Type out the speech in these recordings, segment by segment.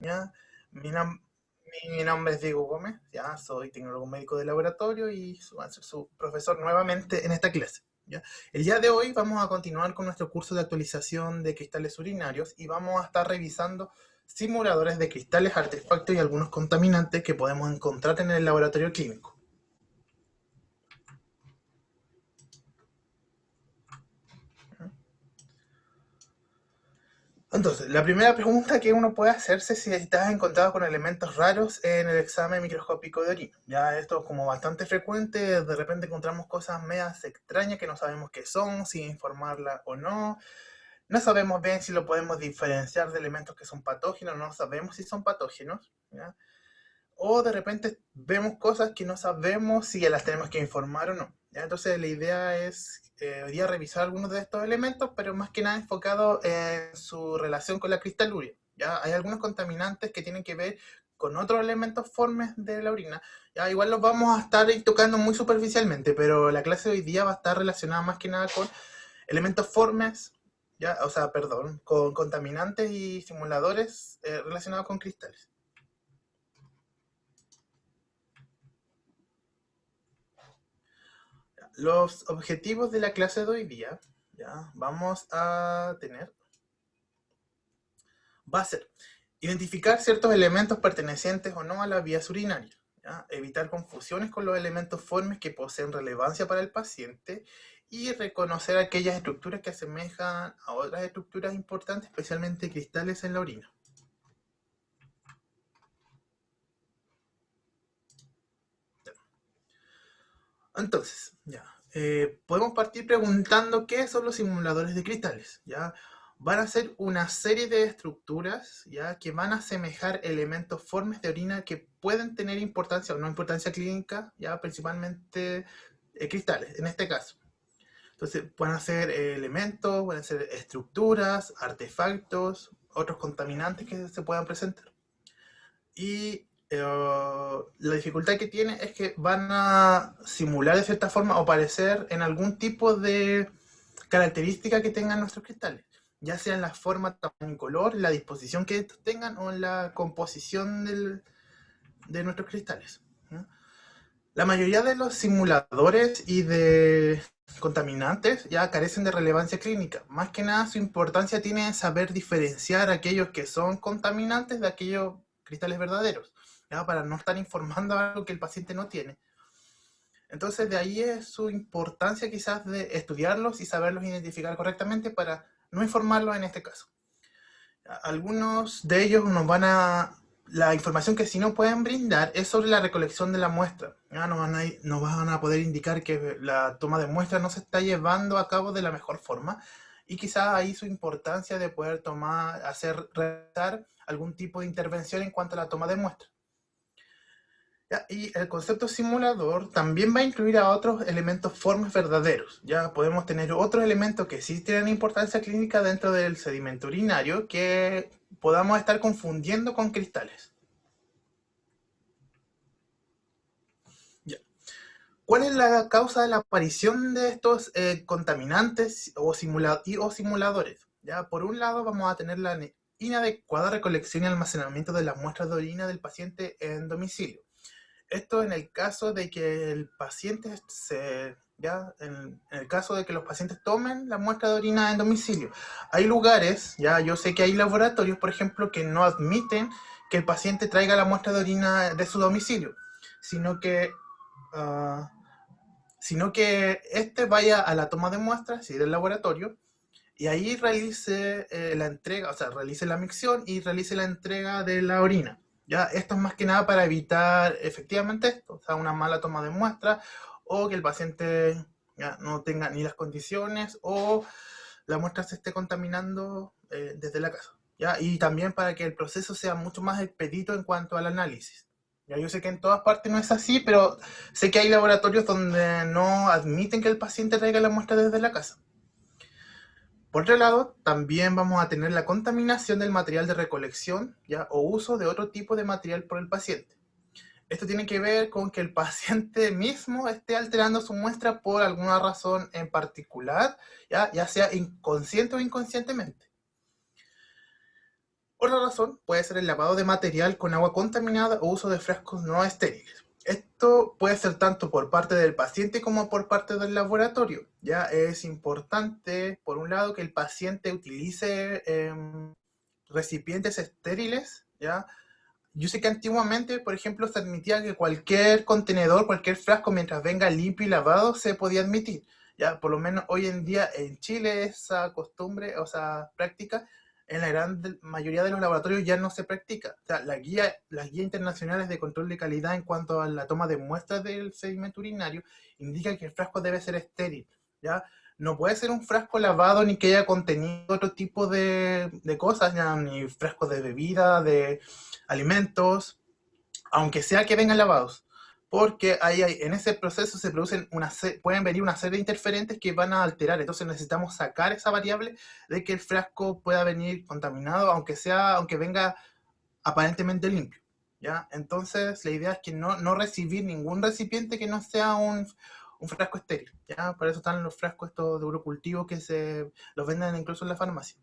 ¿ya? Mi, nam- mi nombre es Diego Gómez, ya soy tecnólogo médico de laboratorio y voy a ser su profesor nuevamente en esta clase. ¿Ya? El día de hoy vamos a continuar con nuestro curso de actualización de cristales urinarios y vamos a estar revisando simuladores de cristales, artefactos y algunos contaminantes que podemos encontrar en el laboratorio clínico. Entonces, la primera pregunta que uno puede hacerse es si estás encontrado con elementos raros en el examen microscópico de orina. Ya esto es como bastante frecuente, de repente encontramos cosas medias extrañas que no sabemos qué son, si informarla o no. No sabemos bien si lo podemos diferenciar de elementos que son patógenos, no sabemos si son patógenos. ¿Ya? O de repente vemos cosas que no sabemos si las tenemos que informar o no. ¿Ya? Entonces la idea es hoy día revisar algunos de estos elementos, pero más que nada enfocado en su relación con la cristaluria. ¿Ya? Hay algunos contaminantes que tienen que ver con otros elementos formes de la orina. ¿Ya? Igual los vamos a estar tocando muy superficialmente, pero la clase de hoy día va a estar relacionada más que nada con elementos formes, ¿ya? O sea, perdón, con contaminantes y simuladores relacionados con cristales. Los objetivos de la clase de hoy día, ya, vamos a tener, va a ser identificar ciertos elementos pertenecientes o no a las vías urinarias, ¿ya? Evitar confusiones con los elementos formes que poseen relevancia para el paciente y reconocer aquellas estructuras que asemejan a otras estructuras importantes, especialmente cristales en la orina. Entonces, ya, podemos partir preguntando qué son los simuladores de cristales, ¿ya? Van a ser una serie de estructuras, ¿ya? Que van a asemejar elementos formes de orina que pueden tener importancia o no importancia clínica, ¿ya? Principalmente cristales, en este caso. Entonces, pueden ser elementos, pueden ser estructuras, artefactos, otros contaminantes que se puedan presentar. Y la dificultad que tiene es que van a simular de cierta forma o parecer en algún tipo de característica que tengan nuestros cristales, ya sea en la forma, tamaño y color, la disposición que estos tengan o en la composición de nuestros cristales, ¿no? La mayoría de los simuladores y de contaminantes ya carecen de relevancia clínica. Más que nada su importancia tiene en saber diferenciar aquellos que son contaminantes de aquellos cristales verdaderos, ¿ya? Para no estar informando algo que el paciente no tiene. Entonces de ahí es su importancia quizás de estudiarlos y saberlos identificar correctamente para no informarlos en este caso. Algunos de ellos nos van a... La información que sí no pueden brindar es sobre la recolección de la muestra. Ya nos van a poder indicar que la toma de muestra no se está llevando a cabo de la mejor forma y quizás ahí su importancia de poder realizar algún tipo de intervención en cuanto a la toma de muestra. ¿Ya? Y el concepto simulador también va a incluir a otros elementos formes verdaderos. Ya podemos tener otros elementos que sí tienen importancia clínica dentro del sedimento urinario que podamos estar confundiendo con cristales. Ya. ¿Cuál es la causa de la aparición de estos contaminantes o simuladores? Ya, por un lado vamos a tener la inadecuada recolección y almacenamiento de las muestras de orina del paciente en domicilio. Esto en el caso de que el paciente en el caso de que los pacientes tomen la muestra de orina en domicilio. Hay lugares, ya yo sé que hay laboratorios, por ejemplo, que no admiten que el paciente traiga la muestra de orina de su domicilio, sino que uh, sino que este vaya a la toma de muestras, ¿sí?, del laboratorio y ahí realice la entrega, o sea, realice la micción y realice la entrega de la orina. ¿Ya? Esto es más que nada para evitar efectivamente esto, o sea, una mala toma de muestra o que el paciente ya no tenga ni las condiciones o la muestra se esté contaminando desde la casa. ¿Ya? Y también para que el proceso sea mucho más expedito en cuanto al análisis. Ya, yo sé que en todas partes no es así, pero sé que hay laboratorios donde no admiten que el paciente traiga la muestra desde la casa. Por otro lado, también vamos a tener la contaminación del material de recolección, ¿ya? O uso de otro tipo de material por el paciente. Esto tiene que ver con que el paciente mismo esté alterando su muestra por alguna razón en particular, ya sea inconsciente o inconscientemente. Otra razón puede ser el lavado de material con agua contaminada o uso de frascos no estériles. Esto puede ser tanto por parte del paciente como por parte del laboratorio. Ya es importante, por un lado, que el paciente utilice recipientes estériles. Ya, yo sé que antiguamente, por ejemplo, se admitía que cualquier contenedor, cualquier frasco, mientras venga limpio y lavado, se podía admitir. Ya, por lo menos hoy en día en Chile esa costumbre, o sea, práctica, en la gran mayoría de los laboratorios ya no se practica. O sea, las guías internacionales de control de calidad en cuanto a la toma de muestras del sedimento urinario indican que el frasco debe ser estéril. ¿Ya? No puede ser un frasco lavado ni que haya contenido otro tipo de cosas, ya, ni frascos de bebida, de alimentos, aunque sea que vengan lavados, porque en ese proceso se producen pueden venir una serie de interferentes que van a alterar, entonces necesitamos sacar esa variable de que el frasco pueda venir contaminado, aunque venga aparentemente limpio. ¿Ya? Entonces la idea es que no recibir ningún recipiente que no sea un frasco estéril. ¿Ya? Para eso están los frascos estos de urocultivo que los venden incluso en la farmacia.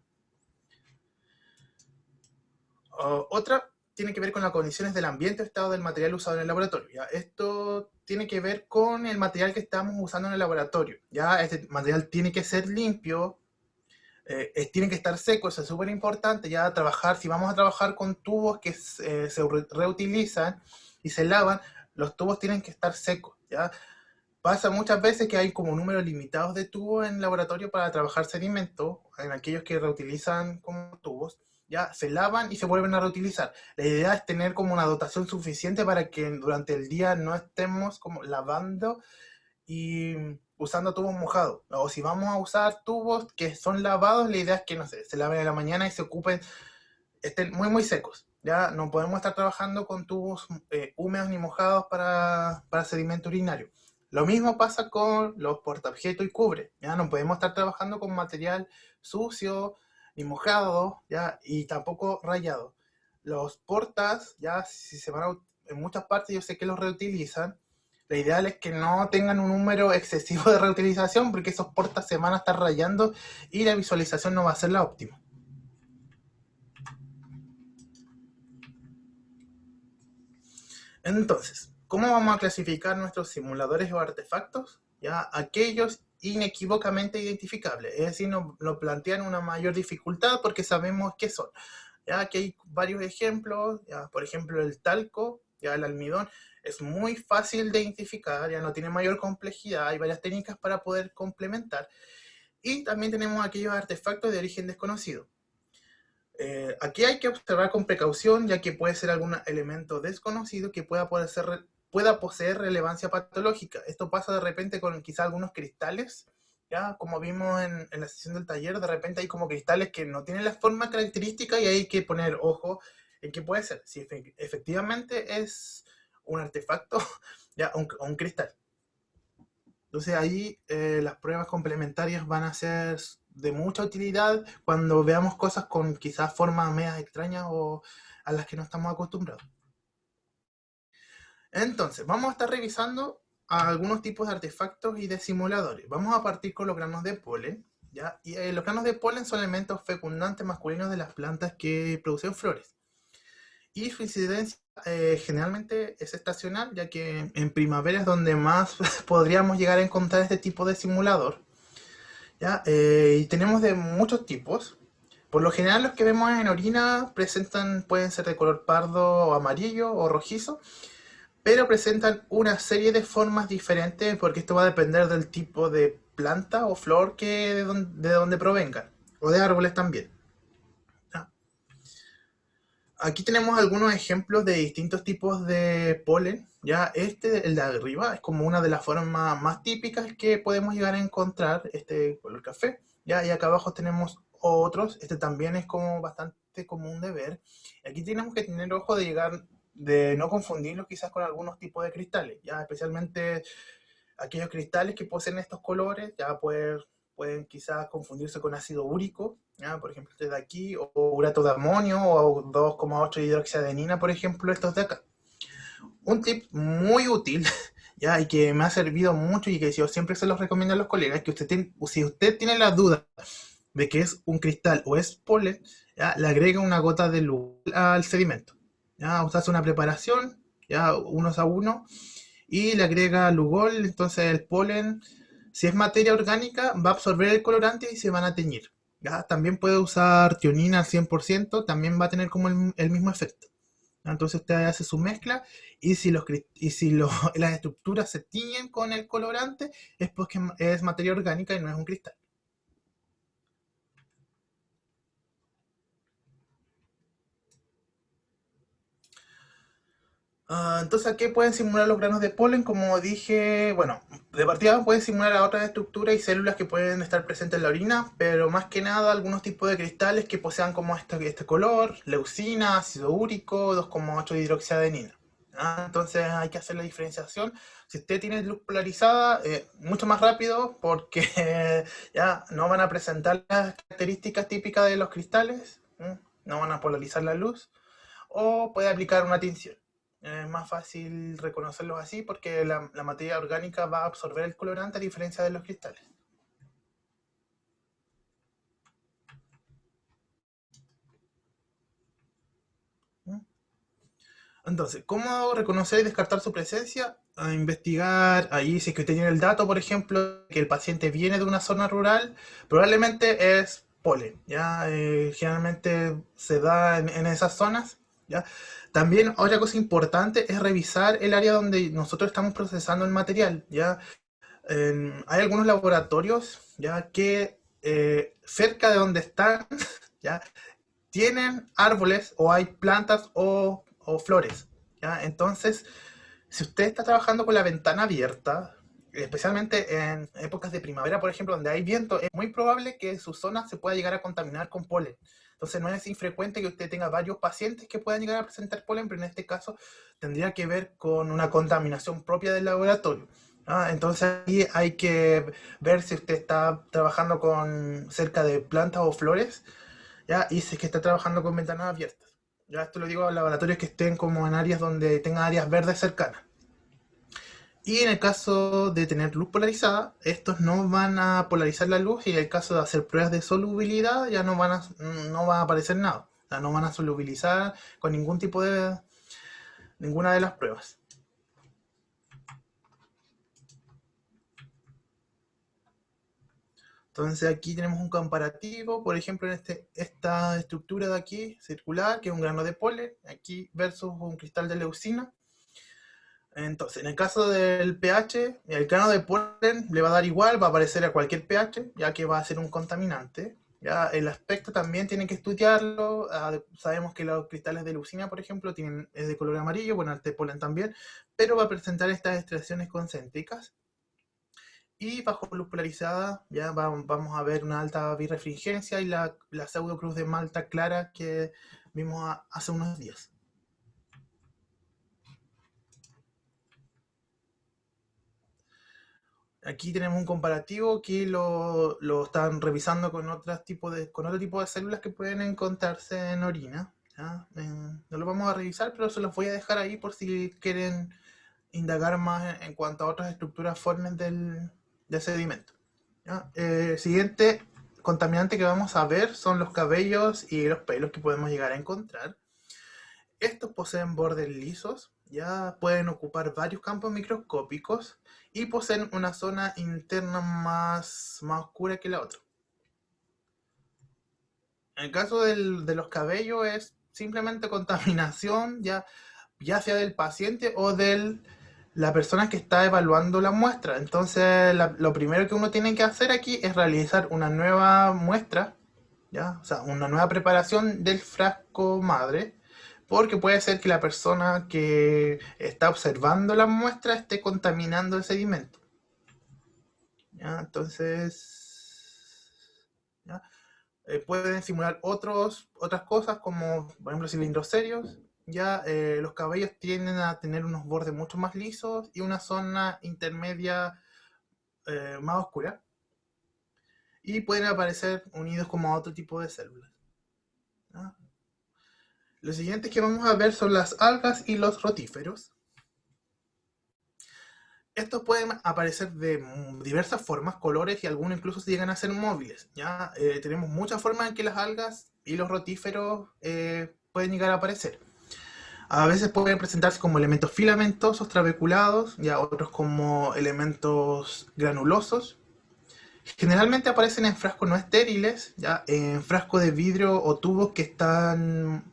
Otra tiene que ver con las condiciones del ambiente o estado del material usado en el laboratorio. ¿Ya? Esto tiene que ver con el material que estamos usando en el laboratorio. ¿Ya? Este material tiene que ser limpio, tiene que estar seco, eso es súper importante. Ya si vamos a trabajar con tubos que se reutilizan y se lavan, los tubos tienen que estar secos. ¿Ya? Pasa muchas veces que hay como números limitados de tubos en el laboratorio para trabajar sedimento, en aquellos que reutilizan como tubos, ya se lavan y se vuelven a reutilizar. La idea es tener como una dotación suficiente para que durante el día no estemos como lavando y usando tubos mojados. O si vamos a usar tubos que son lavados, la idea es que, no sé, se laven en la mañana y estén muy, muy secos. Ya no podemos estar trabajando con tubos húmedos ni mojados para sedimento urinario. Lo mismo pasa con los portaobjetos y cubre. Ya no podemos estar trabajando con material sucio ni mojado, ya, y tampoco rayado. Los portas, ya, si se van en muchas partes, yo sé que los reutilizan. Lo ideal es que no tengan un número excesivo de reutilización porque esos portas se van a estar rayando y la visualización no va a ser la óptima. Entonces, ¿cómo vamos a clasificar nuestros simuladores o artefactos? Ya, aquellos inequívocamente identificables, es decir, nos plantean una mayor dificultad porque sabemos qué son. Ya, aquí hay varios ejemplos, ya, por ejemplo, el talco, ya el almidón, es muy fácil de identificar, ya no tiene mayor complejidad, hay varias técnicas para poder complementar. Y también tenemos aquellos artefactos de origen desconocido. Aquí hay que observar con precaución, ya que puede ser algún elemento desconocido que pueda poseer relevancia patológica. Esto pasa de repente con quizá algunos cristales, ya como vimos en la sesión del taller, de repente hay como cristales que no tienen la forma característica y hay que poner ojo en qué puede ser, si efectivamente es un artefacto, ya, un cristal. Entonces ahí las pruebas complementarias van a ser de mucha utilidad cuando veamos cosas con quizás formas medias extrañas o a las que no estamos acostumbrados. Entonces, vamos a estar revisando algunos tipos de artefactos y de simuladores. Vamos a partir con los granos de polen, ¿ya? Y los granos de polen son elementos fecundantes masculinos de las plantas que producen flores. Y su incidencia generalmente es estacional, ya que en primavera es donde más podríamos llegar a encontrar este tipo de simulador. ¿Ya? Y tenemos de muchos tipos. Por lo general los que vemos en orina pueden ser de color pardo o amarillo o rojizo, pero presentan una serie de formas diferentes porque esto va a depender del tipo de planta o flor de donde provengan, o de árboles también. ¿Ya? Aquí tenemos algunos ejemplos de distintos tipos de polen. Ya el de arriba, es como una de las formas más típicas que podemos llegar a encontrar, este color café. Ya, y acá abajo tenemos otros. Este también es como bastante común de ver. Aquí tenemos que tener ojo de no confundirlos quizás con algunos tipos de cristales, ya especialmente aquellos cristales que poseen estos colores, ya pueden quizás confundirse con ácido úrico, ¿ya? Por ejemplo, este de aquí, o urato de amonio, o 2,8 hidroxiadenina, por ejemplo, estos de acá. Un tip muy útil, ¿ya? Y que me ha servido mucho y que yo siempre se los recomiendo a los colegas, que si usted tiene la duda de que es un cristal o es polen, ¿ya? Le agrega una gota de luz al sedimento. ¿Ya? O sea, hace una preparación, ya unos a uno, y le agrega Lugol, entonces el polen, si es materia orgánica, va a absorber el colorante y se van a teñir. ¿Ya? También puede usar tionina al 100%, también va a tener como el mismo efecto. Entonces usted hace su mezcla y si las estructuras se tiñen con el colorante es porque es materia orgánica y no es un cristal. Entonces aquí pueden simular los granos de polen, como dije, bueno, de partida pueden simular a otras estructuras y células que pueden estar presentes en la orina, pero más que nada algunos tipos de cristales que posean como este color, leucina, ácido úrico, 2,8 hidroxiadenina. Entonces hay que hacer la diferenciación. Si usted tiene luz polarizada, mucho más rápido porque ya no van a presentar las características típicas de los cristales, no van a polarizar la luz, o puede aplicar una tinción. Es más fácil reconocerlos así porque la materia orgánica va a absorber el colorante a diferencia de los cristales. Entonces, ¿cómo reconocer y descartar su presencia? A investigar ahí, si es que usted tiene el dato, por ejemplo, que el paciente viene de una zona rural, probablemente es polen, ¿ya? Generalmente se da en esas zonas, ¿ya? También otra cosa importante es revisar el área donde nosotros estamos procesando el material, ¿ya? Hay algunos laboratorios, ¿ya? Que cerca de donde están, ¿ya? Tienen árboles o hay plantas o flores, ¿ya? Entonces, si usted está trabajando con la ventana abierta, especialmente en épocas de primavera, por ejemplo, donde hay viento, es muy probable que su zona se pueda llegar a contaminar con polen. Entonces no es infrecuente que usted tenga varios pacientes que puedan llegar a presentar polen, pero en este caso tendría que ver con una contaminación propia del laboratorio. Entonces ahí hay que ver si usted está trabajando con cerca de plantas o flores, ¿ya? Y si es que está trabajando con ventanas abiertas. Ya esto lo digo a laboratorios que estén como en áreas donde tengan áreas verdes cercanas. Y en el caso de tener luz polarizada, estos no van a polarizar la luz y en el caso de hacer pruebas de solubilidad ya no va a aparecer nada. O sea, no van a solubilizar con ninguna de las pruebas. Entonces aquí tenemos un comparativo, por ejemplo, en esta estructura de aquí, circular, que es un grano de polen, aquí versus un cristal de leucina. Entonces, en el caso del pH, el grano de polen le va a dar igual, va a aparecer a cualquier pH, ya que va a ser un contaminante. Ya el aspecto también tiene que estudiarlo. Sabemos que los cristales de leucina, por ejemplo, es de color amarillo, bueno, el de polen también, pero va a presentar estas estriaciones concéntricas. Y bajo luz polarizada, vamos a ver una alta birrefringencia y la pseudocruz de Malta clara que vimos hace unos días. Aquí tenemos un comparativo que lo están revisando con otro tipo de células que pueden encontrarse en orina. ¿Ya? No lo vamos a revisar, pero se los voy a dejar ahí por si quieren indagar más en cuanto a otras estructuras formes del sedimento. ¿Ya? Siguiente contaminante que vamos a ver son los cabellos y los pelos que podemos llegar a encontrar. Estos poseen bordes lisos, ya pueden ocupar varios campos microscópicos y poseen una zona interna más oscura que la otra. En el caso de los cabellos es simplemente contaminación, ya sea del paciente o de la persona que está evaluando la muestra. Entonces, lo primero que uno tiene que hacer aquí es realizar una nueva muestra, ¿ya? O sea, una nueva preparación del frasco madre, porque puede ser que la persona que está observando la muestra esté contaminando el sedimento. ¿Ya? Entonces, ¿ya? Pueden simular otras cosas como, por ejemplo, cilindros serios. Ya los cabellos tienden a tener unos bordes mucho más lisos y una zona intermedia más oscura. Y pueden aparecer unidos como a otro tipo de células. ¿Ya? Lo siguiente que vamos a ver son las algas y los rotíferos. estos pueden aparecer de diversas formas, colores y algunos incluso se llegan a ser móviles. ¿Ya? Tenemos muchas formas en que las algas y los rotíferos pueden llegar a aparecer. A veces pueden presentarse como elementos filamentosos, trabeculados, ya otros como elementos granulosos. Generalmente aparecen en frascos no estériles, ya en frascos de vidrio o tubos que están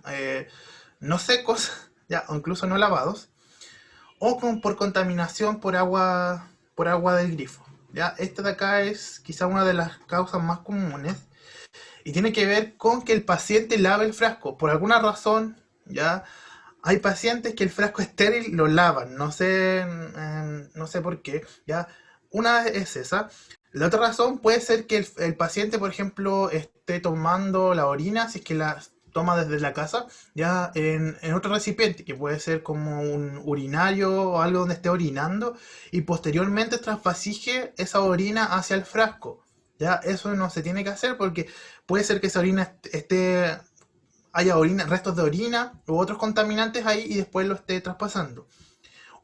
no secos, ya, o incluso no lavados, o por contaminación por agua del grifo. ¿Ya? Esta de acá es quizá una de las causas más comunes y tiene que ver con que el paciente lave el frasco. Por alguna razón, ¿ya? Hay pacientes que el frasco estéril lo lavan, no sé por qué, ¿ya? Una es esa. La otra razón puede ser que el paciente, por ejemplo, esté tomando la orina, si es que la toma desde la casa, ya en otro recipiente, que puede ser como un urinario o algo donde esté orinando, y posteriormente trasvasije esa orina hacia el frasco. Ya eso no se tiene que hacer porque puede ser que esa orina haya restos de orina u otros contaminantes ahí y después lo esté traspasando.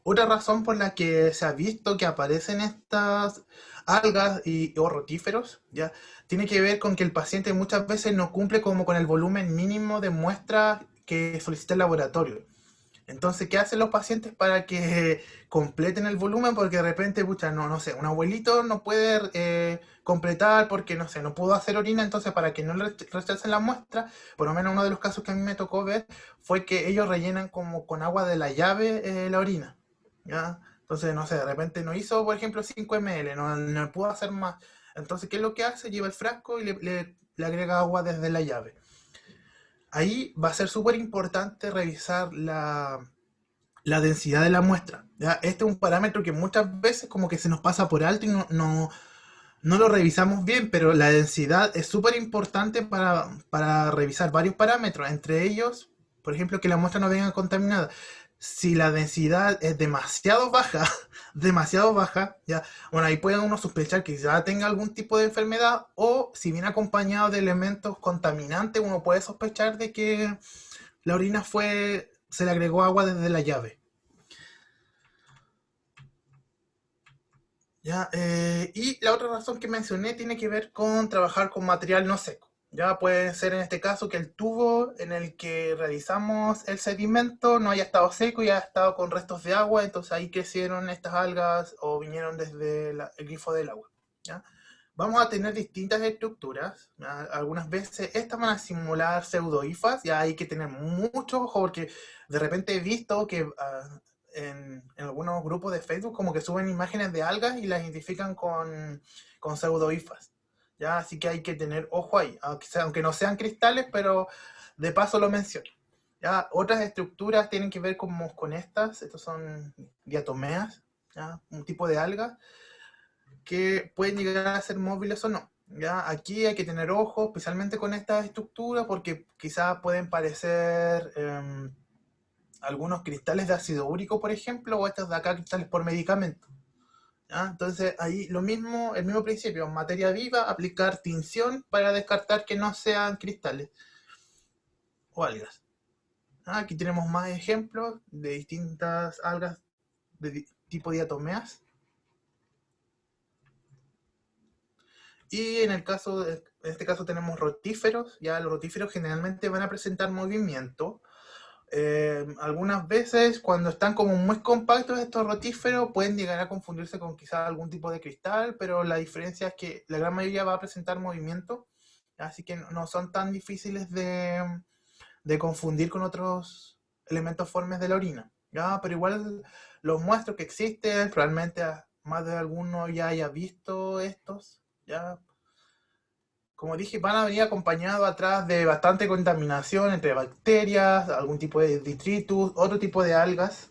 Otra razón por la que se ha visto que aparecen estas algas o rotíferos, ¿ya? Tiene que ver con que el paciente muchas veces no cumple como con el volumen mínimo de muestras que solicita el laboratorio. Entonces, ¿qué hacen los pacientes para que completen el volumen? Porque de repente, pucha, no sé, un abuelito no puede completar porque, no sé, no pudo hacer orina, entonces para que no le rechacen la muestra, por lo menos uno de los casos que a mí me tocó ver fue que ellos rellenan como con agua de la llave la orina, ¿ya? Entonces, no sé, de repente no hizo, por ejemplo, 5 ml, no pudo hacer más. Entonces, ¿qué es lo que hace? Lleva el frasco y le agrega agua desde la llave. Ahí va a ser súper importante revisar la densidad de la muestra. ¿Ya? Este es un parámetro que muchas veces como que se nos pasa por alto y no lo revisamos bien, pero la densidad es súper importante para revisar varios parámetros, entre ellos, por ejemplo, que la muestra no venga contaminada. Si la densidad es demasiado baja, demasiado baja, ya, bueno, ahí puede uno sospechar que ya tenga algún tipo de enfermedad, o si viene acompañado de elementos contaminantes, uno puede sospechar de que la orina se le agregó agua desde la llave. ¿Ya? Y la otra razón que mencioné tiene que ver con trabajar con material no seco. Ya puede ser en este caso que el tubo en el que realizamos el sedimento no haya estado seco y haya estado con restos de agua, entonces ahí crecieron estas algas o vinieron desde el grifo del agua. ¿Ya? Vamos a tener distintas estructuras. ¿Ya? Algunas veces estas van a simular pseudohifas, ya hay que tener mucho ojo porque de repente he visto que en algunos grupos de Facebook como que suben imágenes de algas y las identifican con pseudohifas. ¿Ya? Así que hay que tener ojo ahí, aunque no sean cristales, pero de paso lo menciono. ¿Ya? Otras estructuras tienen que ver con estos son diatomeas, ¿ya? Un tipo de algas que pueden llegar a ser móviles o no. ¿Ya? Aquí hay que tener ojo, especialmente con estas estructuras, porque quizás pueden parecer algunos cristales de ácido úrico, por ejemplo, o estos de acá cristales por medicamento. ¿Ya? Entonces ahí el mismo principio, en materia viva, aplicar tinción para descartar que no sean cristales o algas. ¿Ya? Aquí tenemos más ejemplos de distintas algas de tipo diatomeas. Y en este caso tenemos rotíferos. Ya los rotíferos generalmente van a presentar movimiento. Algunas veces cuando están como muy compactos estos rotíferos pueden llegar a confundirse con quizás algún tipo de cristal, pero la diferencia es que la gran mayoría va a presentar movimiento, así que no son tan difíciles de confundir con otros elementos formes de la orina. ¿Ya? Pero igual los muestro que existen, probablemente más de alguno ya haya visto estos. ¿Ya? Como dije, van a venir acompañados atrás de bastante contaminación entre bacterias, algún tipo de detritus, otro tipo de algas.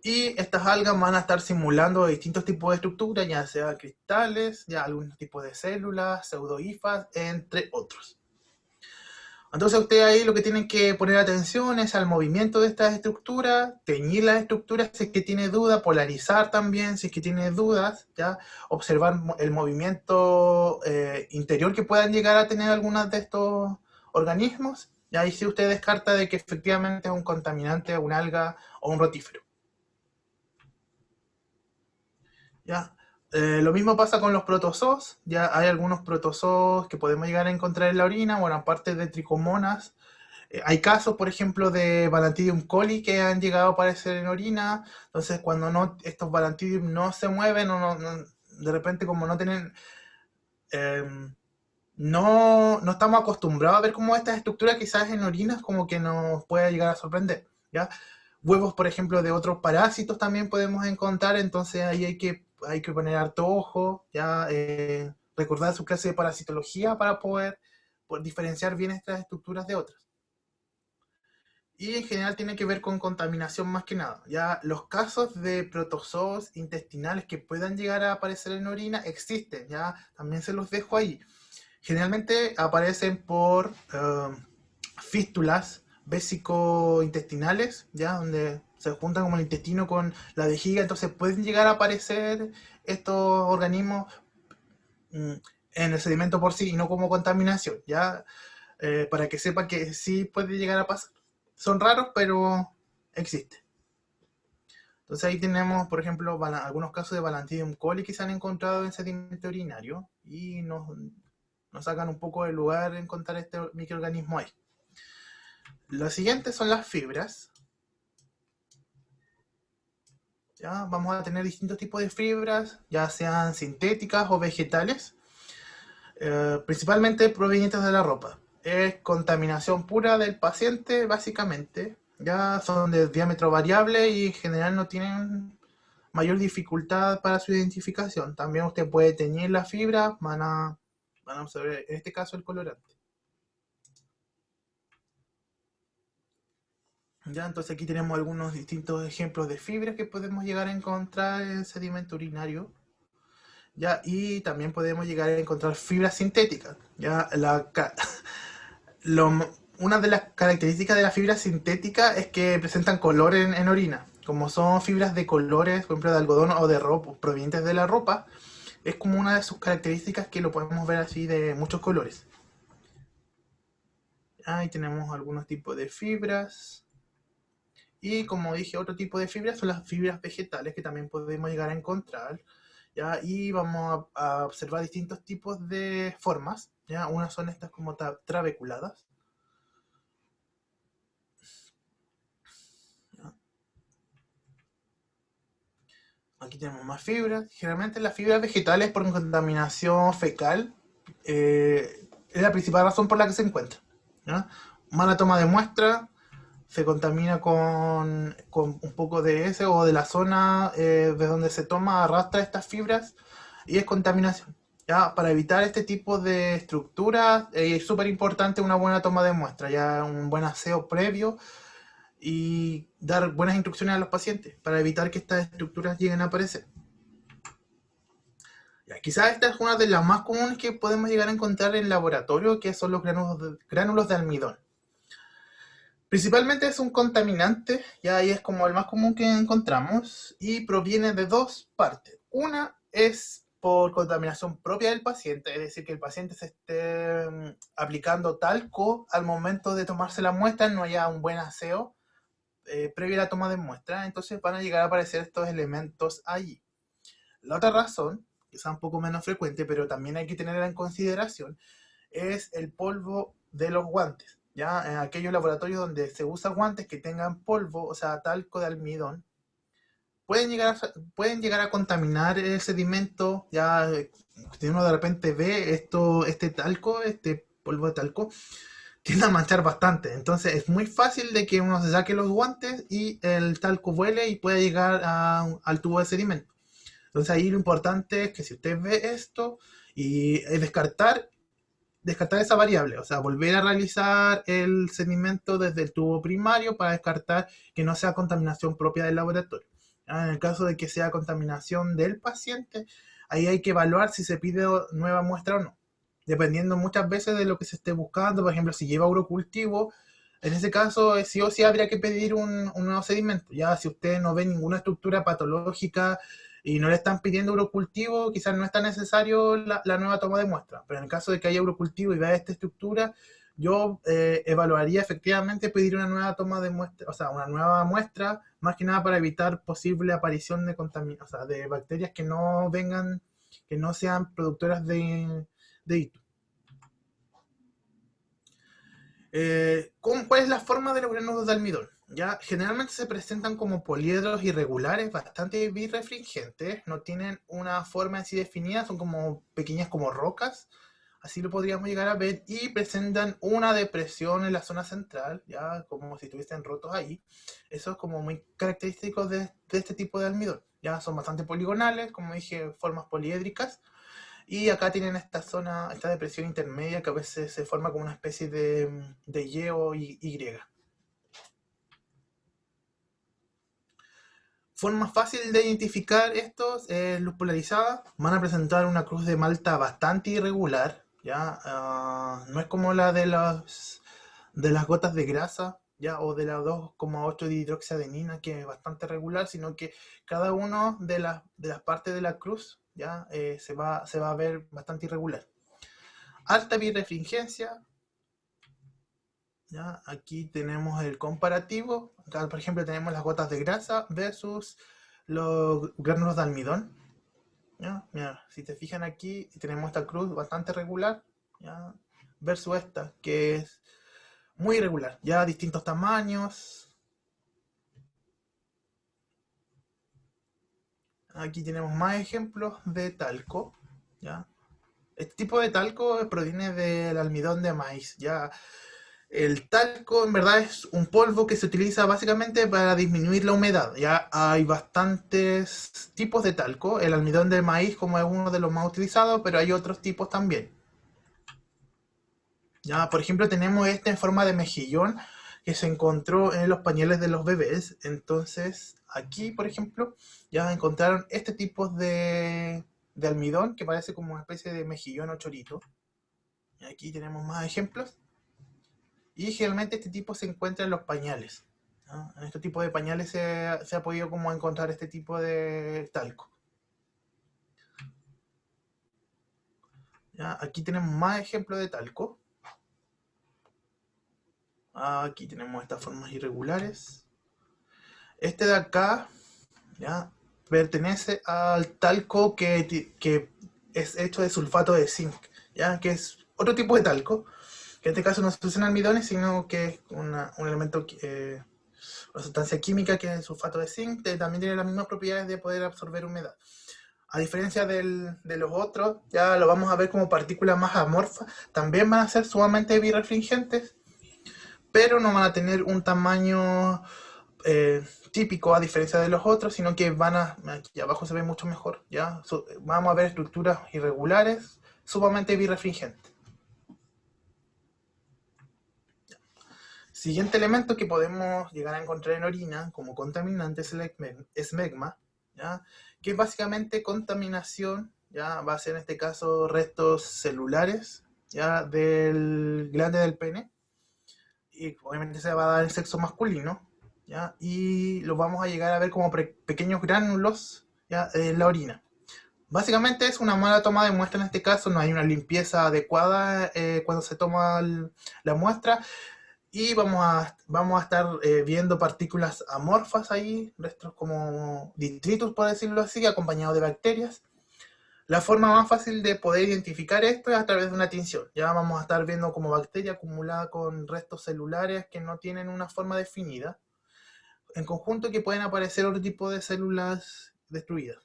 Y estas algas van a estar simulando distintos tipos de estructuras, ya sea cristales, ya algún tipo de células, pseudohifas, entre otros. Entonces ustedes ahí lo que tienen que poner atención es al movimiento de estas estructuras, teñir las estructuras si es que tiene dudas, polarizar también si es que tiene dudas, ¿ya? Observar el movimiento interior que puedan llegar a tener algunos de estos organismos Y ahí sí usted descarta de que efectivamente es un contaminante, un alga o un rotífero. ¿Ya? Lo mismo pasa con los protozoos. Ya hay algunos protozoos que podemos llegar a encontrar en la orina, bueno, aparte de tricomonas. Hay casos, por ejemplo, de Balantidium coli que han llegado a aparecer en orina. Entonces, cuando no, estos Balantidium no se mueven o de repente como no tienen... eh, no estamos acostumbrados a ver cómo estas estructuras quizás en orinas como que nos puede llegar a sorprender, ¿ya? Huevos, por ejemplo, de otros parásitos también podemos encontrar, entonces ahí hay que poner harto ojo, ¿ya? Recordar su clase de parasitología para poder diferenciar bien estas estructuras de otras. Y en general tiene que ver con contaminación más que nada. Ya los casos de protozoos intestinales que puedan llegar a aparecer en orina existen, ya también se los dejo ahí. Generalmente aparecen por fístulas vésico-intestinales, ya donde se juntan como el intestino con la vejiga, entonces pueden llegar a aparecer estos organismos mm, en el sedimento por sí y no como contaminación, ya para que sepa que sí puede llegar a pasar. Son raros, pero existen. Entonces ahí tenemos, por ejemplo, algunos casos de Balantidium coli que se han encontrado en sedimento urinario y nos sacan un poco del lugar encontrar este microorganismo ahí. Lo siguiente son las fibras. ¿Ya? Vamos a tener distintos tipos de fibras, ya sean sintéticas o vegetales, principalmente provenientes de la ropa. Es contaminación pura del paciente, básicamente. Ya son de diámetro variable y en general no tienen mayor dificultad para su identificación. También usted puede teñir las fibras, van a absorber, en este caso, el colorante. Ya, entonces aquí tenemos algunos distintos ejemplos de fibras que podemos llegar a encontrar en sedimento urinario. Ya, y también podemos llegar a encontrar fibras sintéticas. Ya, lo- una de las características de la fibra sintética es que presentan color en orina. Como son fibras de colores, por ejemplo, de algodón o de ropa, provenientes de la ropa, es como una de sus características que lo podemos ver así de muchos colores. Ahí tenemos algunos tipos de fibras. Y como dije, otro tipo de fibras son las fibras vegetales que también podemos llegar a encontrar. ¿Ya? Y vamos a observar distintos tipos de formas. ¿Ya? Unas son estas como trabeculadas. ¿Ya? Aquí tenemos más fibras. Generalmente las fibras vegetales por contaminación fecal es la principal razón por la que se encuentran. ¿Ya? Mala toma de muestra, se contamina con un poco de ese o de la zona de donde se toma, arrastra estas fibras y es contaminación. Ya, para evitar este tipo de estructuras es súper importante una buena toma de muestra, ya un buen aseo previo y dar buenas instrucciones a los pacientes para evitar que estas estructuras lleguen a aparecer. Ya, quizás esta es una de las más comunes que podemos llegar a encontrar en laboratorio, que son los gránulos de almidón. Principalmente es un contaminante, ya ahí es como el más común que encontramos, y proviene de dos partes. Una es por contaminación propia del paciente, es decir, que el paciente se esté aplicando talco al momento de tomarse la muestra, no haya un buen aseo previo a la toma de muestra, entonces van a llegar a aparecer estos elementos allí. La otra razón, quizá un poco menos frecuente, pero también hay que tenerla en consideración, es el polvo de los guantes. ¿Ya? En aquellos laboratorios donde se usan guantes que tengan polvo, o sea, talco de almidón, pueden llegar a contaminar el sedimento. Ya, si uno de repente ve este talco, este polvo de talco, tiende a manchar bastante. Entonces es muy fácil de que uno se saque los guantes y el talco vuele y pueda llegar al tubo de sedimento. Entonces ahí lo importante es que si usted ve esto y descartar esa variable, o sea, volver a realizar el sedimento desde el tubo primario para descartar que no sea contaminación propia del laboratorio. En el caso de que sea contaminación del paciente, ahí hay que evaluar si se pide nueva muestra o no, dependiendo muchas veces de lo que se esté buscando. Por ejemplo, si lleva urocultivo, en ese caso sí o sí habría que pedir un nuevo sedimento. Ya si usted no ve ninguna estructura patológica y no le están pidiendo urocultivo, quizás no es tan necesario la nueva toma de muestra. Pero en el caso de que haya urocultivo y vea esta estructura, yo evaluaría efectivamente pedir una nueva toma de muestra, o sea, una nueva muestra, más que nada para evitar posible aparición de o sea, de bacterias que no vengan, que no sean productoras de ITU. ¿Cuál es la forma de los granos de almidón? Ya, generalmente se presentan como poliedros irregulares, bastante birrefringentes, no tienen una forma así definida, son como pequeñas como rocas, así lo podríamos llegar a ver, y presentan una depresión en la zona central, ya como si estuviesen rotos ahí. Eso es como muy característico de este tipo de almidón. Ya son bastante poligonales, como dije, formas poliédricas. Y acá tienen esta zona, esta depresión intermedia que a veces se forma como una especie de Y o Y. Forma fácil de identificar estos, luz polarizada, van a presentar una cruz de Malta bastante irregular, ¿ya? No es como la de las gotas de grasa, ¿ya? O de la 2,8 dihidroxiadenina, que es bastante regular, sino que cada una de las partes de la cruz, ¿ya? Se va a ver bastante irregular. Alta birrefringencia, ¿ya? Aquí tenemos el comparativo. Acá, por ejemplo, tenemos las gotas de grasa versus los granos de almidón. ¿Ya? Mira, si te fijan aquí, tenemos esta cruz bastante regular, ¿ya? Versus esta, que es muy irregular. Ya distintos tamaños. Aquí tenemos más ejemplos de talco, ¿ya? Este tipo de talco proviene del almidón de maíz, ¿ya? El talco en verdad es un polvo que se utiliza básicamente para disminuir la humedad. Ya hay bastantes tipos de talco. El almidón de maíz como es uno de los más utilizados, pero hay otros tipos también. Ya, por ejemplo, tenemos este en forma de mejillón que se encontró en los pañales de los bebés. Entonces, aquí, por ejemplo, ya encontraron este tipo de almidón que parece como una especie de mejillón o chorito. Y aquí tenemos más ejemplos. Y generalmente este tipo se encuentra en los pañales, ¿no? En este tipo de pañales se ha podido como encontrar este tipo de talco. ¿Ya? Aquí tenemos más ejemplos de talco. Aquí tenemos estas formas irregulares. Este de acá, ¿ya? Pertenece al talco que es hecho de sulfato de zinc, ¿ya? Que es otro tipo de talco, que en este caso no se usan almidones, sino que es un elemento una sustancia química que es el sulfato de zinc, que también tiene las mismas propiedades de poder absorber humedad. A diferencia de los otros, ya lo vamos a ver como partículas más amorfas, también van a ser sumamente birrefringentes, pero no van a tener un tamaño típico a diferencia de los otros, sino que aquí abajo se ve mucho mejor, ¿ya? Vamos a ver estructuras irregulares, sumamente birrefringentes. Siguiente elemento que podemos llegar a encontrar en orina como contaminante es el esmegma, ¿ya? Que es básicamente contaminación, ¿ya? Va a ser en este caso restos celulares, ¿ya? Del glande del pene, y obviamente se va a dar el sexo masculino, ¿ya? Y lo vamos a llegar a ver como pequeños gránulos, ¿ya? En la orina. Básicamente es una mala toma de muestra en este caso, no hay una limpieza adecuada cuando se toma la muestra, y vamos a estar viendo partículas amorfas ahí, restos como detritus, por decirlo así, acompañados de bacterias. La forma más fácil de poder identificar esto es a través de una tinción. Ya vamos a estar viendo como bacteria acumulada con restos celulares que no tienen una forma definida, en conjunto que pueden aparecer otro tipo de células destruidas.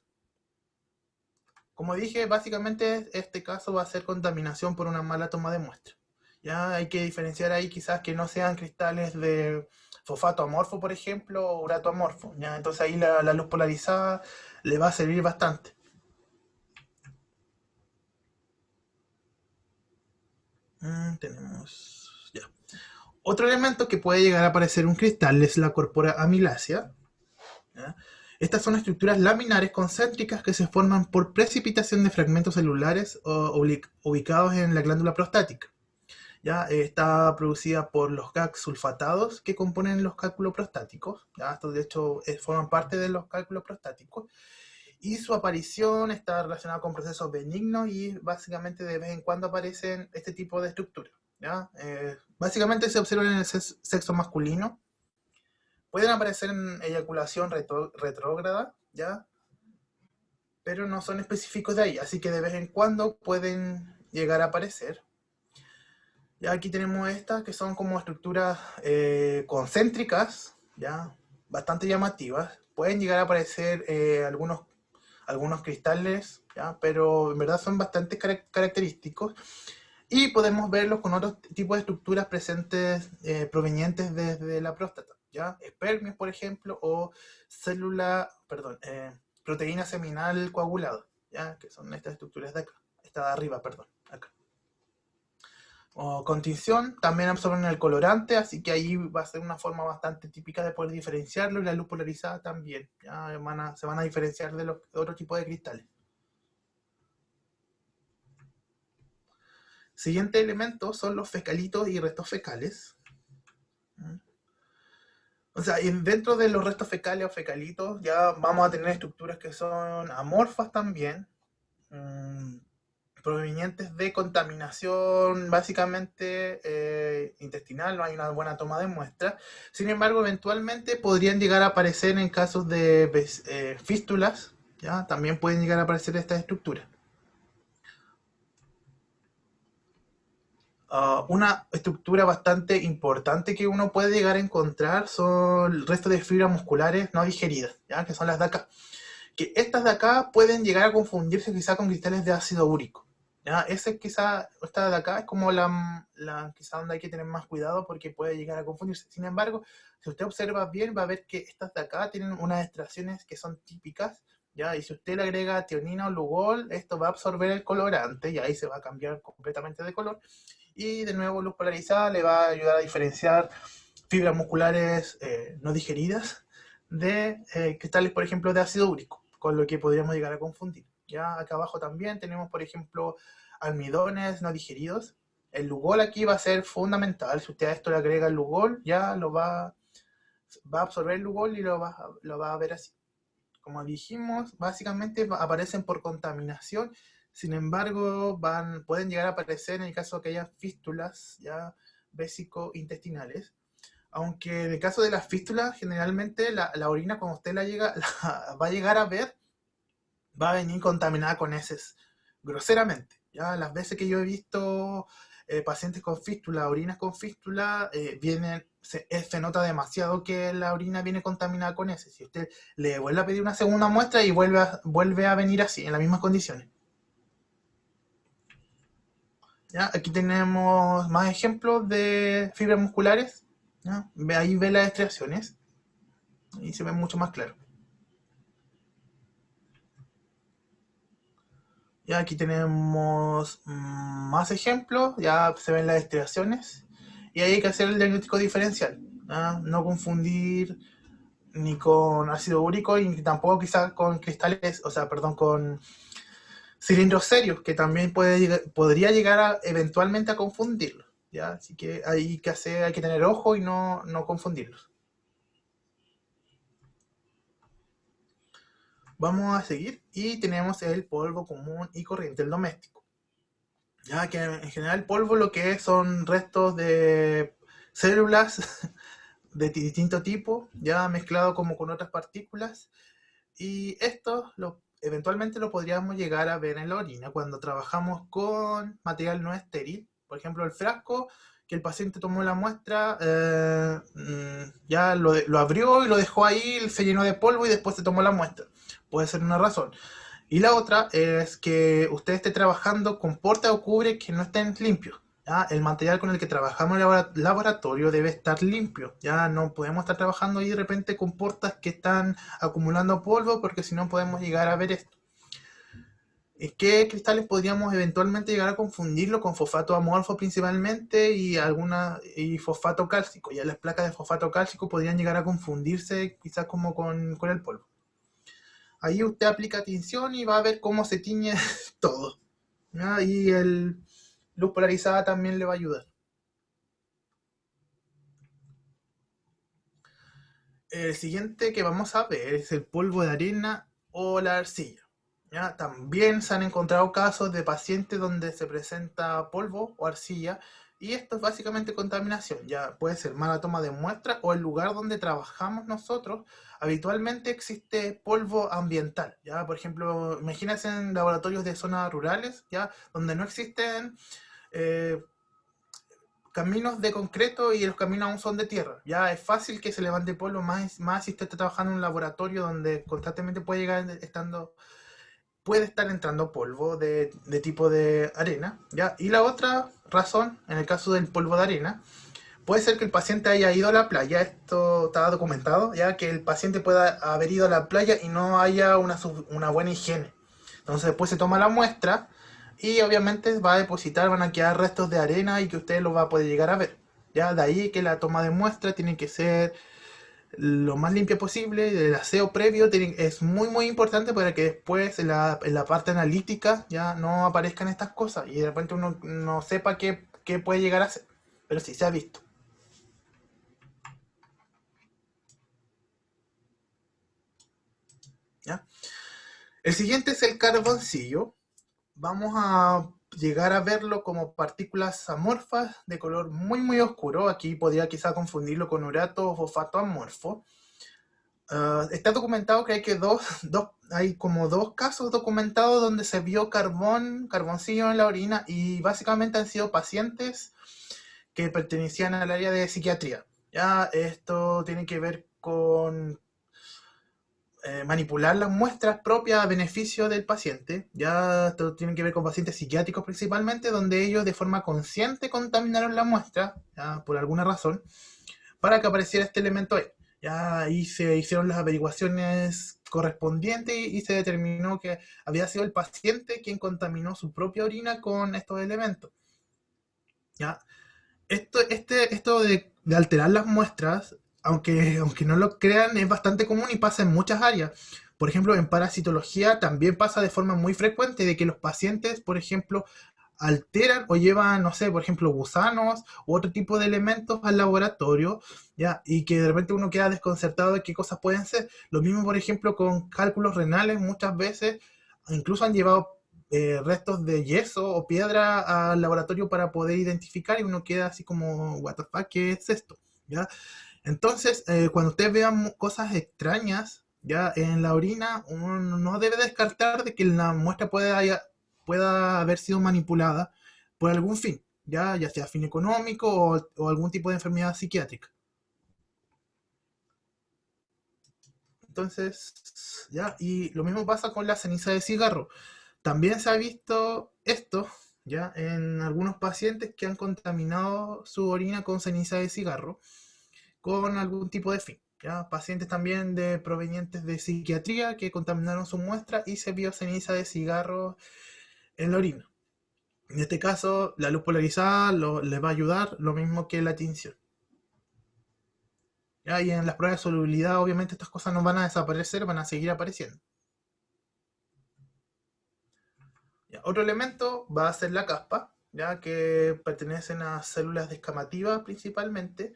Como dije, básicamente este caso va a ser contaminación por una mala toma de muestra. Ya hay que diferenciar ahí quizás que no sean cristales de fosfato amorfo, por ejemplo, o urato amorfo. ¿Ya? Entonces ahí la luz polarizada le va a servir bastante. Tenemos ya. Otro elemento que puede llegar a aparecer un cristal es la corpora amilácea. ¿Ya? Estas son estructuras laminares concéntricas que se forman por precipitación de fragmentos celulares ubicados en la glándula prostática. ¿Ya? Está producida por los GAG sulfatados que componen los cálculos prostáticos. ¿Ya? Estos de hecho forman parte de los cálculos prostáticos. Y su aparición está relacionada con procesos benignos y básicamente de vez en cuando aparecen este tipo de estructuras. ¿ya? Básicamente se observan en el sexo masculino. Pueden aparecer en eyaculación retrógrada, ¿ya? Pero no son específicos de ahí, así que de vez en cuando pueden llegar a aparecer. Ya aquí tenemos estas que son como estructuras concéntricas, ya bastante llamativas. Pueden llegar a aparecer algunos cristales, ¿ya? Pero en verdad son bastante característicos. Y podemos verlos con otros tipos de estructuras presentes provenientes desde la próstata, ¿ya? Espermios, por ejemplo, o proteína seminal coagulada, ¿ya? Que son estas estructuras de acá, esta de arriba, perdón, acá. O continción, también absorben el colorante, así que ahí va a ser una forma bastante típica de poder diferenciarlo, y la luz polarizada también, ¿ya? Se van a diferenciar de los otros tipos de cristales. Siguiente elemento son los fecalitos y restos fecales. O sea, y dentro de los restos fecales o fecalitos ya vamos a tener estructuras que son amorfas también, provenientes de contaminación básicamente intestinal, no hay una buena toma de muestras. Sin embargo, eventualmente podrían llegar a aparecer en casos de fístulas, ¿ya? También pueden llegar a aparecer estas estructuras. Una estructura bastante importante que uno puede llegar a encontrar son el resto de fibras musculares no digeridas, ¿ya? Que son las de acá. Que estas de acá pueden llegar a confundirse quizá con cristales de ácido úrico, ¿ya? Esta de acá es como quizá donde hay que tener más cuidado porque puede llegar a confundirse. Sin embargo, si usted observa bien, va a ver que estas de acá tienen unas extracciones que son típicas, ¿ya? Y si usted le agrega tionina o lugol, esto va a absorber el colorante y ahí se va a cambiar completamente de color. Y de nuevo, luz polarizada le va a ayudar a diferenciar fibras musculares no digeridas de cristales, por ejemplo, de ácido úrico, con lo que podríamos llegar a confundir. Ya acá abajo también tenemos, por ejemplo, almidones no digeridos. El lugol aquí va a ser fundamental. Si usted a esto le agrega el lugol, ya va a absorber el lugol y lo va a ver así. Como dijimos, básicamente aparecen por contaminación. Sin embargo, pueden llegar a aparecer en el caso de que haya fístulas ya vésico-intestinales. Aunque en el caso de las fístulas, generalmente la orina, cuando usted va a llegar a ver, va a venir contaminada con heces, groseramente. ¿Ya? Las veces que yo he visto pacientes con fístula, orinas con fístula, se nota demasiado que la orina viene contaminada con heces. Si usted le vuelve a pedir una segunda muestra y vuelve a venir así, en las mismas condiciones. ¿Ya? Aquí tenemos más ejemplos de fibras musculares. ¿Ya? Ahí ve las estriaciones y se ve mucho más claro. Ya aquí tenemos más ejemplos, ya se ven las estriaciones y ahí hay que hacer el diagnóstico diferencial, ¿ya? No confundir ni con ácido úrico y tampoco quizás con cristales, o sea, perdón, con cilindros serios, que también podría llegar eventualmente a confundirlos, ¿ya? Así que hay que tener ojo y no confundirlos. Vamos a seguir y tenemos el polvo común y corriente, el doméstico. Ya que en general el polvo lo que es son restos de células de distinto tipo, ya mezclado como con otras partículas, y esto eventualmente lo podríamos llegar a ver en la orina cuando trabajamos con material no estéril. Por ejemplo, el frasco que el paciente tomó la muestra, ya lo abrió y lo dejó ahí, se llenó de polvo y después se tomó la muestra. Puede ser una razón. Y la otra es que usted esté trabajando con porta o cubre que no estén limpios. ¿Ya? El material con el que trabajamos en el laboratorio debe estar limpio. Ya no podemos estar trabajando ahí de repente con portas que están acumulando polvo porque si no podemos llegar a ver esto. ¿Qué cristales podríamos eventualmente llegar a confundirlo con fosfato amorfo principalmente y fosfato cálcico? Ya las placas de fosfato cálcico podrían llegar a confundirse quizás como con el polvo. Ahí usted aplica tinción y va a ver cómo se tiñe todo, ¿ya? Y el luz polarizada también le va a ayudar. El siguiente que vamos a ver es el polvo de arena o la arcilla. ¿Ya? También se han encontrado casos de pacientes donde se presenta polvo o arcilla Y esto es básicamente contaminación. Ya puede ser mala toma de muestras o el lugar donde trabajamos nosotros. Habitualmente existe polvo ambiental. Ya, por ejemplo, imagínense en laboratorios de zonas rurales, ya, donde no existen eh, caminos de concreto y los caminos aún son de tierra. Ya es fácil que se levante polvo, más si usted está trabajando en un laboratorio donde constantemente puede estar entrando polvo de tipo de arena, ¿ya? Y la otra razón, en el caso del polvo de arena, puede ser que el paciente haya ido a la playa, esto está documentado, ya que el paciente pueda haber ido a la playa y no haya una buena higiene. Entonces después se toma la muestra y obviamente va a depositar, van a quedar restos de arena y que usted lo va a poder llegar a ver. Ya de ahí que la toma de muestra tiene que ser lo más limpia posible, el aseo previo es muy importante para que después en la parte analítica ya no aparezcan estas cosas y de repente uno no sepa qué puede llegar a ser, pero sí se ha visto. ¿Ya? El siguiente es el carboncillo. Vamos a llegar a verlo como partículas amorfas de color muy oscuro. Aquí podría quizá confundirlo con urato o fosfato amorfo. Está documentado que hay como dos casos documentados donde se vio carboncillo en la orina y básicamente han sido pacientes que pertenecían al área de psiquiatría. Ya esto tiene que ver con manipular las muestras propias a beneficio del paciente. Ya esto tiene que ver con pacientes psiquiátricos principalmente, donde ellos de forma consciente contaminaron la muestra, ya, por alguna razón, para que apareciera este elemento ahí. Ya ahí se hicieron las averiguaciones correspondientes y se determinó que había sido el paciente quien contaminó su propia orina con estos elementos. ¿Ya? Esto de alterar las muestras, aunque no lo crean, es bastante común y pasa en muchas áreas. Por ejemplo, en parasitología también pasa de forma muy frecuente de que los pacientes, por ejemplo, alteran o llevan, no sé, por ejemplo, gusanos u otro tipo de elementos al laboratorio, ¿ya? Y que de repente uno queda desconcertado de qué cosas pueden ser. Lo mismo, por ejemplo, con cálculos renales, muchas veces incluso han llevado restos de yeso o piedra al laboratorio para poder identificar y uno queda así como, what the fuck, ¿qué es esto? ¿Ya? Entonces, cuando ustedes vean cosas extrañas ya en la orina, uno no debe descartar de que la muestra pueda haber sido manipulada por algún fin, ya sea fin económico o algún tipo de enfermedad psiquiátrica. Entonces, ya, y lo mismo pasa con la ceniza de cigarro. También se ha visto esto, ya, en algunos pacientes que han contaminado su orina con ceniza de cigarro con algún tipo de fin. ¿Ya? Pacientes también provenientes de psiquiatría que contaminaron su muestra y se vio ceniza de cigarro en la orina. En este caso, la luz polarizada les va a ayudar, lo mismo que la tinción. ¿Ya? Y en las pruebas de solubilidad, obviamente, estas cosas no van a desaparecer, van a seguir apareciendo. ¿Ya? Otro elemento va a ser la caspa, ya que pertenecen a células descamativas principalmente.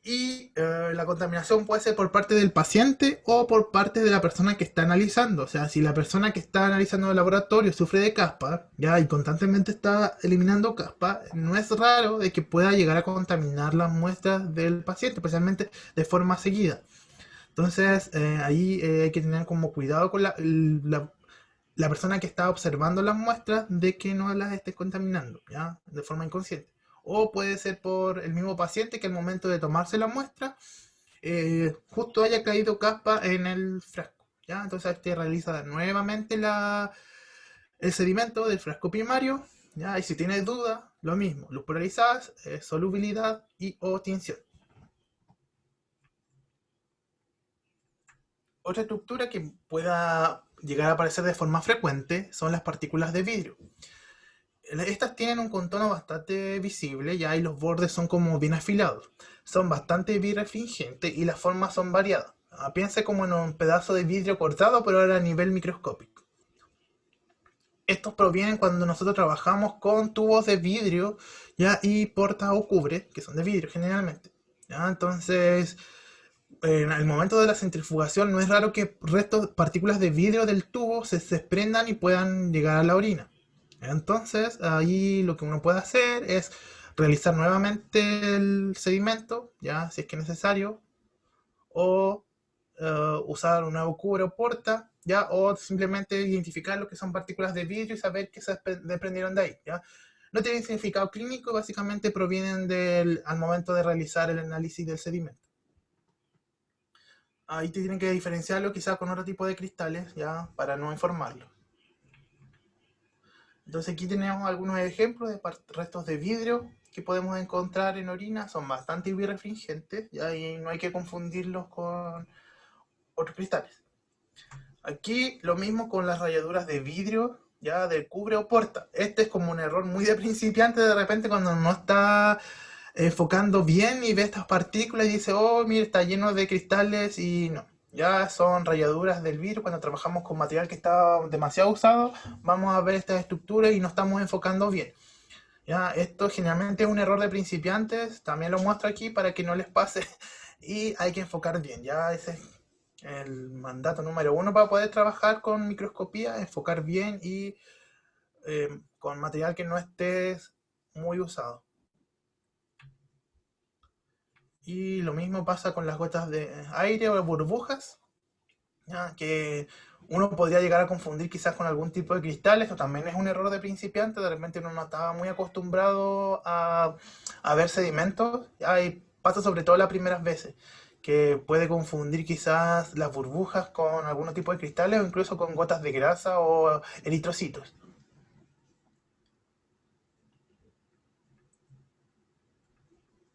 Y la contaminación puede ser por parte del paciente o por parte de la persona que está analizando. O sea, si la persona que está analizando el laboratorio sufre de caspa, ya, y constantemente está eliminando caspa, no es raro de que pueda llegar a contaminar las muestras del paciente, especialmente de forma seguida. Entonces, ahí hay que tener como cuidado con la persona que está observando las muestras de que no las esté contaminando, ya, de forma inconsciente. O puede ser por el mismo paciente que al momento de tomarse la muestra justo haya caído caspa en el frasco, ¿ya? Entonces este realiza nuevamente el sedimento del frasco primario, ¿ya? Y si tiene duda, lo mismo, luz polarizadas, solubilidad y o tinción. Otra estructura que pueda llegar a aparecer de forma frecuente son las partículas de vidrio. Estas tienen un contorno bastante visible, ya, y los bordes son como bien afilados. Son bastante birefringentes y las formas son variadas. Piense como en un pedazo de vidrio cortado, pero ahora a nivel microscópico. Estos provienen cuando nosotros trabajamos con tubos de vidrio, ya, y porta o cubre, que son de vidrio generalmente. ¿Ya? Entonces, en el momento de la centrifugación no es raro que partículas de vidrio del tubo se desprendan y puedan llegar a la orina. Entonces, ahí lo que uno puede hacer es realizar nuevamente el sedimento, ya si es que es necesario, o usar un nuevo cubre o porta, ¿ya? O simplemente identificar lo que son partículas de vidrio y saber que se desprendieron de ahí, ¿ya? No tienen significado clínico, básicamente provienen al momento de realizar el análisis del sedimento. Ahí te tienen que diferenciarlo quizás con otro tipo de cristales, ya, para no informarlo. Entonces aquí tenemos algunos ejemplos de restos de vidrio que podemos encontrar en orina, son bastante birrefringentes, ¿ya? Y no hay que confundirlos con otros cristales. Aquí lo mismo con las rayaduras de vidrio, ya de cubre o porta. Este es como un error muy de principiante de repente cuando no está enfocando bien y ve estas partículas y dice, oh, mira, está lleno de cristales y no. Ya son rayaduras del vidrio. Cuando trabajamos con material que está demasiado usado, vamos a ver estas estructuras y no estamos enfocando bien. Ya, esto generalmente es un error de principiantes, también lo muestro aquí para que no les pase y hay que enfocar bien. Ya ese es el mandato número 1 para poder trabajar con microscopía, enfocar bien y con material que no esté muy usado. Y lo mismo pasa con las gotas de aire o burbujas, ¿ya? Que uno podría llegar a confundir quizás con algún tipo de cristal. Esto también es un error de principiante, de repente uno no estaba muy acostumbrado a ver sedimentos, ¿ya? Y pasa sobre todo las primeras veces, que puede confundir quizás las burbujas con algún tipo de cristales o incluso con gotas de grasa o eritrocitos.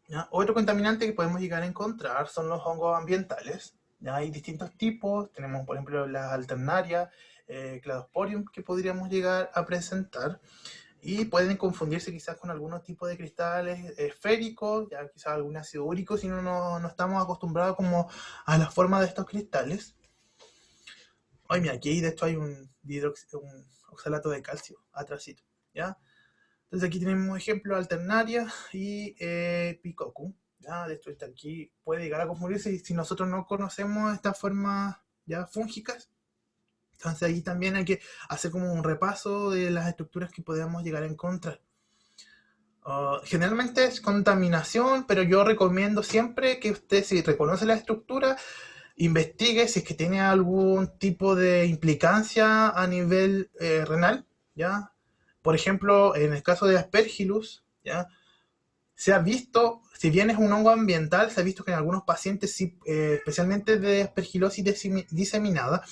¿Ya? Otro contaminante que podemos llegar a encontrar son los hongos ambientales. ¿Ya? Hay distintos tipos, tenemos por ejemplo las alternarias, cladosporium que podríamos llegar a presentar y pueden confundirse quizás con algunos tipos de cristales esféricos, ya quizás algún ácido úrico si no estamos acostumbrados como a la forma de estos cristales. Ay, mira, aquí de hecho hay un oxalato de calcio, atracito, ¿ya? Entonces aquí tenemos ejemplo alternaria y picocu. ¿Ya? De hecho, este aquí puede llegar a confundirse si nosotros no conocemos estas formas ya fúngicas. Entonces aquí también hay que hacer como un repaso de las estructuras que podemos llegar a encontrar. Generalmente es contaminación, pero yo recomiendo siempre que usted, si reconoce la estructura, investigue si es que tiene algún tipo de implicancia a nivel renal, ¿ya? Por ejemplo, en el caso de Aspergillus, ¿ya? Se ha visto, si bien es un hongo ambiental, se ha visto que en algunos pacientes, especialmente de aspergilosis diseminada,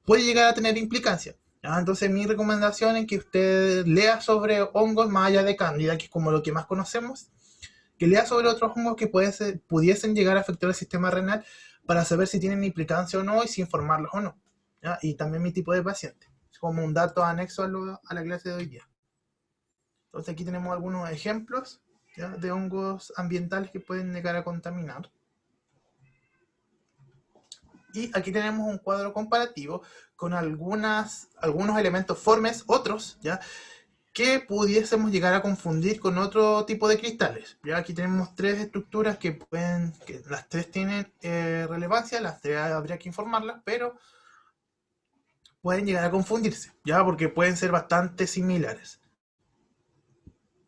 puede llegar a tener implicancia. ¿Ya? Entonces mi recomendación es que usted lea sobre hongos más allá de Cándida, que es como lo que más conocemos, que lea sobre otros hongos que pudiesen llegar a afectar el sistema renal para saber si tienen implicancia o no y si informarlos o no. ¿Ya? Y también mi tipo de paciente, como un dato anexo a la clase de hoy día. Entonces aquí tenemos algunos ejemplos, ¿ya? De hongos ambientales que pueden llegar a contaminar. Y aquí tenemos un cuadro comparativo con algunos elementos formes, otros, ¿ya? Que pudiésemos llegar a confundir con otro tipo de cristales. Ya aquí tenemos tres estructuras que las tres tienen relevancia, las tres habría que informarlas, pero pueden llegar a confundirse, ya porque pueden ser bastante similares.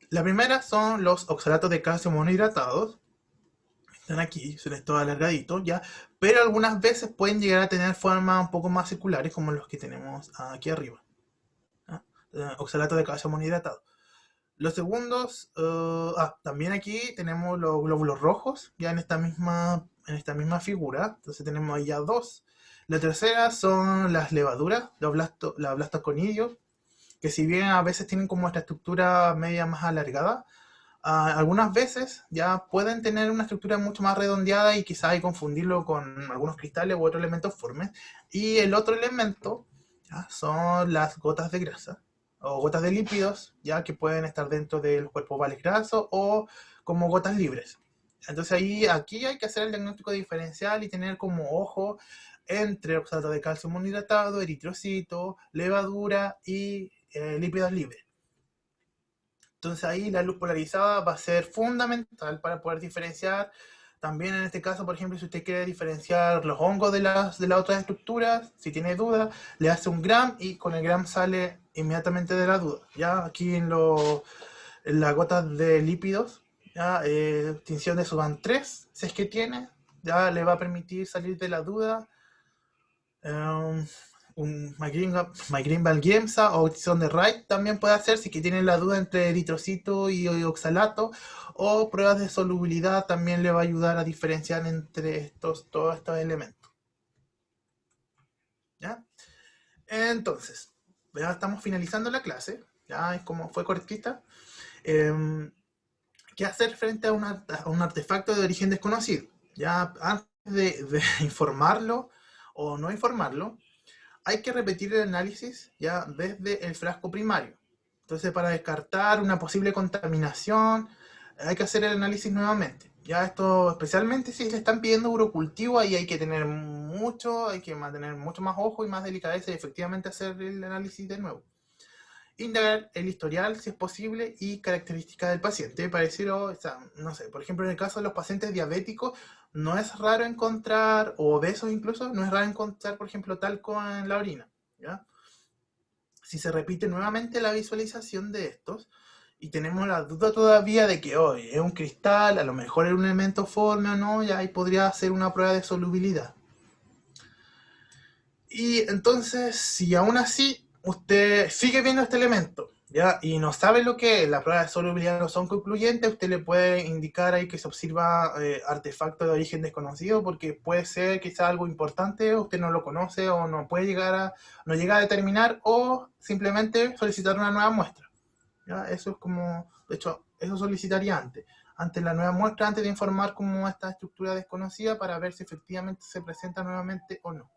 La primera son los oxalatos de calcio monohidratados. Están aquí, son estos alargaditos, ya, pero algunas veces pueden llegar a tener formas un poco más circulares como los que tenemos aquí arriba. Oxalato de calcio monohidratado. Los segundos, también aquí tenemos los glóbulos rojos, ya en esta misma figura. Entonces tenemos ahí ya dos. La tercera son las levaduras, los blastoconidios, que si bien a veces tienen como esta estructura media más alargada, algunas veces ya pueden tener una estructura mucho más redondeada y quizás hay confundirlo con algunos cristales u otros elementos formes. Y el otro elemento ya, son las gotas de grasa o gotas de lípidos, ya que pueden estar dentro de los cuerpos ovales grasos o como gotas libres. Entonces aquí hay que hacer el diagnóstico diferencial y tener como ojo entre oxalato de calcio monohidratado, eritrocito, levadura y lípidos libres. Entonces ahí la luz polarizada va a ser fundamental para poder diferenciar. También en este caso, por ejemplo, si usted quiere diferenciar los hongos de las otras estructuras, si tiene duda, le hace un gram y con el gram sale inmediatamente de la duda. Ya aquí en las gotas de lípidos, ¿ya? Extinción de Suban 3, si es que tiene, ya le va a permitir salir de la duda. Un MyGreenBall Giemsa o extinción de Wright también puede hacer si que tienen la duda entre eritrocito y oxalato, o pruebas de solubilidad también le va a ayudar a diferenciar entre todos estos elementos. ¿Ya? Entonces, ya estamos finalizando la clase, ya es como fue cortita. ¿Qué hacer frente a un artefacto de origen desconocido? Ya antes de informarlo o no informarlo, hay que repetir el análisis ya desde el frasco primario. Entonces, para descartar una posible contaminación, hay que hacer el análisis nuevamente. Ya esto, especialmente si le están pidiendo urocultivo, ahí hay que hay que mantener mucho más ojo y más delicadeza y efectivamente hacer el análisis de nuevo. Indagar el historial, si es posible, y características del paciente. Para decirlo, o sea, no sé, por ejemplo, en el caso de los pacientes diabéticos, no es raro encontrar, o obesos incluso, no es raro encontrar, por ejemplo, talco en la orina. ¿Ya? Si se repite nuevamente la visualización de estos, y tenemos la duda todavía de que hoy es un cristal, a lo mejor es un elemento forme o no, ya ahí podría hacer una prueba de solubilidad. Y entonces, si aún así usted sigue viendo este elemento, ¿ya? Y no sabe lo que es, las pruebas de solubilidad no son concluyentes, usted le puede indicar ahí que se observa artefacto de origen desconocido, porque puede ser quizá algo importante, usted no lo conoce o no puede no llega a determinar, o simplemente solicitar una nueva muestra. ¿Ya? Eso es como, de hecho, eso solicitaría antes la nueva muestra, antes de informar como esta estructura desconocida, para ver si efectivamente se presenta nuevamente o no.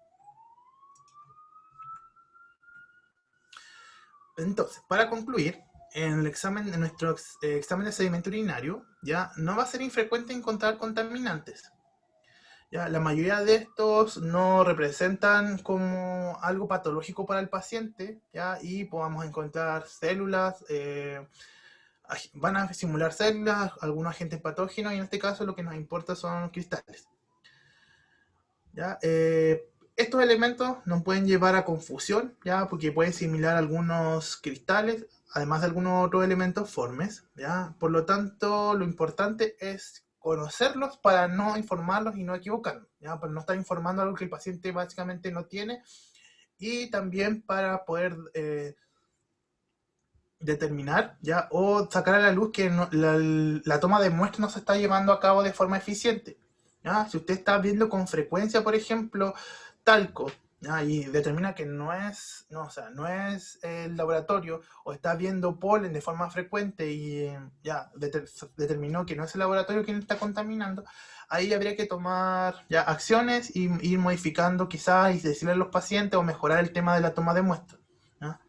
Entonces, para concluir, en nuestro examen de sedimento urinario, ya no va a ser infrecuente encontrar contaminantes. Ya, la mayoría de estos no representan como algo patológico para el paciente, ya, y podamos encontrar células, van a simular células, algunos agentes patógenos, y en este caso lo que nos importa son cristales. ¿Ya? Estos elementos nos pueden llevar a confusión, ¿ya? Porque pueden similar algunos cristales, además de algunos otros elementos formes, ¿ya? Por lo tanto, lo importante es conocerlos para no informarlos y no equivocarnos, ¿ya? Para no estar informando algo que el paciente básicamente no tiene, y también para poder determinar, ¿ya? O sacar a la luz que la toma de muestras no se está llevando a cabo de forma eficiente. ¿Ya? Si usted está viendo con frecuencia, por ejemplo, talco, ¿ya? Y determina que o sea, no es el laboratorio, o está viendo polen de forma frecuente y ya determinó que no es el laboratorio quien está contaminando, ahí habría que tomar ya acciones y ir modificando quizás y decirle a los pacientes o mejorar el tema de la toma de muestras. ¿Ya?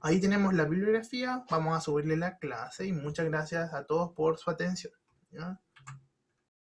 Ahí tenemos la bibliografía, vamos a subirle la clase y muchas gracias a todos por su atención. ¿Ya?